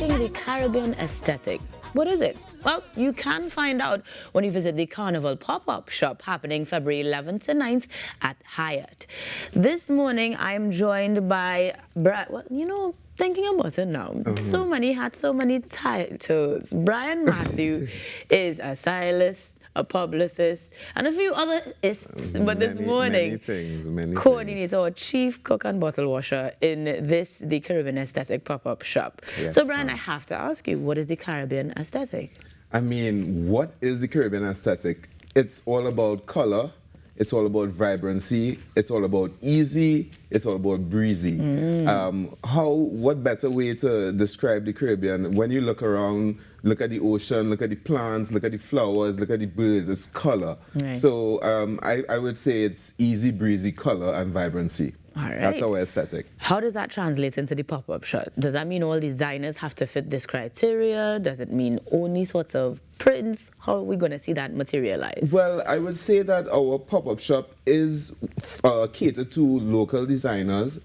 asking the Caribbean aesthetic. What is it? Well, you can find out when you visit the Carnival pop-up shop happening February 11th to 9th at Hyatt. This morning, I'm joined by thinking about it now. So many hats, so many titles. Brian Matthew is a stylist, a publicist, and a few other ists. But this morning, coordinates our chief cook and bottle washer in the Caribbean aesthetic pop-up shop. Yes, so, Brian, I have to ask you, what is the Caribbean aesthetic? I mean, what is the Caribbean aesthetic? It's all about color. It's all about vibrancy. It's all about easy. It's all about breezy. What better way to describe the Caribbean? When you look around, look at the ocean, look at the plants, look at the flowers, look at the birds, it's color. Right. So I would say it's easy, breezy color and vibrancy. All right. That's our aesthetic. How does that translate into the pop-up shop? Does that mean all designers have to fit this criteria? Does it mean only sorts of prints? How are we going to see that materialize? Well, I would say that our pop-up shop is catered to local designers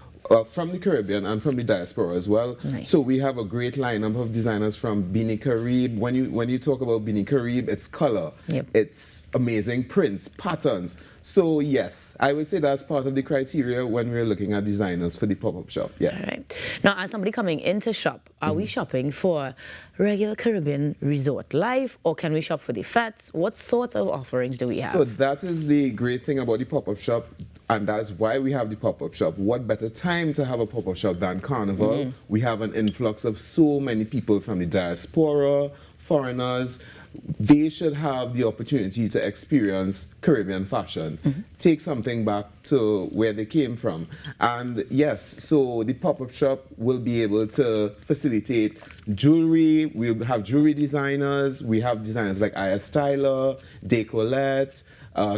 from the Caribbean and from the diaspora as well. Nice. So we have a great lineup of designers from Bini Carib. When you talk about Bini Carib, it's color. Yep. It's amazing prints, patterns. So yes, I would say that's part of the criteria when we're looking at designers for the pop-up shop. Yes. All right. Now, as somebody coming into shop, are we shopping for regular Caribbean resort life, or can we shop for the fetes? What sorts of offerings do we have? So that is the great thing about the pop-up shop, and that's why we have the pop-up shop. What better time to have a pop-up shop than Carnival? We have an influx of so many people from the diaspora, foreigners. They should have the opportunity to experience Caribbean fashion, take something back to where they came from. And yes, so the pop-up shop will be able to facilitate jewelry. We'll have jewelry designers. We have designers like Aya Styler, Decolette,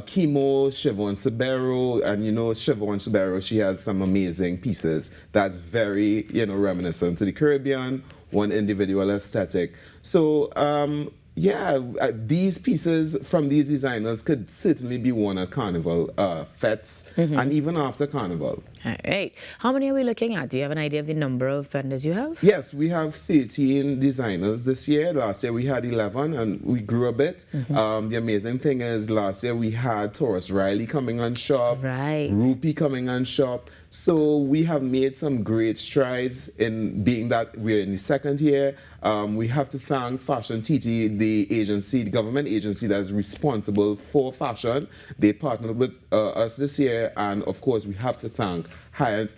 Kimo, Siobhan Sabero, and Siobhan Sabero, she has some amazing pieces that's very, reminiscent to the Caribbean, one individual aesthetic. So, these pieces from these designers could certainly be worn at Carnival, fetes, and even after Carnival. All right. How many are we looking at? Do you have an idea of the number of vendors you have? Yes, we have 13 designers this year. Last year we had 11 and we grew a bit. The amazing thing is last year we had Taurus Riley coming on shop, Right. Rupi coming on shop. So we have made some great strides in being that we're in the second year. We have to thank Fashion TT, the government agency that is responsible for fashion. They partnered with us this year, and of course we have to thank Hyatt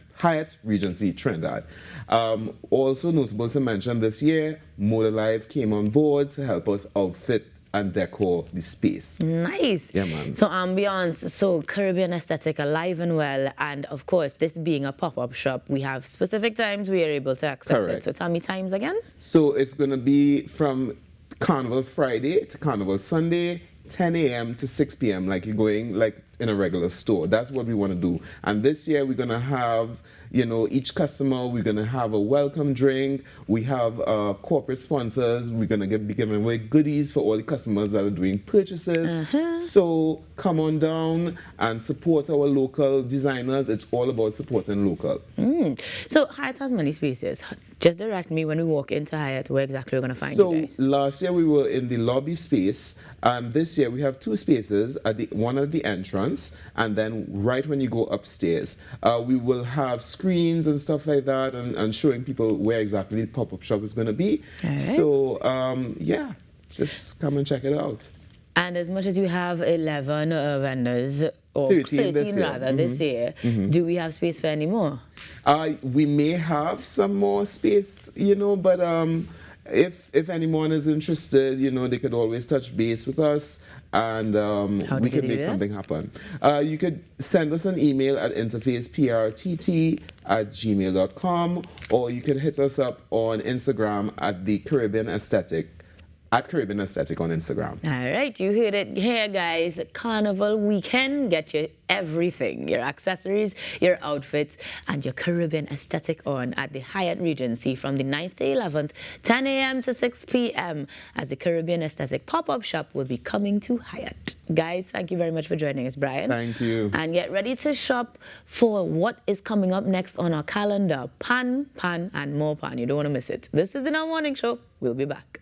Regency Trinidad. Also notable to mention this year, Moda Live came on board to help us outfit and decor the space. Nice. Yeah, man. So ambiance, so Caribbean aesthetic alive and well, and of course, this being a pop-up shop, we have specific times we are able to access Correct. it. So tell me times again. So it's going to be from Carnival Friday to Carnival Sunday, 10 a.m. to 6 p.m. like you're going like in a regular store. That's what we want to do. And this year we're going to have, each customer, we're going to have a welcome drink. We have corporate sponsors. We're going to be giving away goodies for all the customers that are doing purchases. So come on down and support our local designers. It's all about supporting local. So Hyatt has many spaces. Just direct me when we walk into Hyatt, where exactly we're going to find you guys. So last year we were in the lobby space, and this year we have two spaces, one at the entrance, and then right when you go upstairs. We will have screens and stuff like that, and showing people where exactly the pop-up shop is going to be. All right. So, just come and check it out. And as much as you have 11 vendors, or 13 this year, do we have space for any more? We may have some more space, but if anyone is interested, they could always touch base with us, and we could make something happen. You could send us an email at interfaceprtt@gmail.com, or you can hit us up on Instagram at the Caribbean Aesthetic. at Caribbean Aesthetic on Instagram. All right, you heard it here, guys. Carnival weekend, get you everything, your accessories, your outfits, and your Caribbean aesthetic on at the Hyatt Regency from the 9th to 11th, 10 a.m. to 6 p.m. as the Caribbean aesthetic pop-up shop will be coming to Hyatt. Guys, thank you very much for joining us, Brian. Thank you. And get ready to shop for what is coming up next on our calendar. Pan, and more pan. You don't want to miss it. This is the Now Morning Show. We'll be back.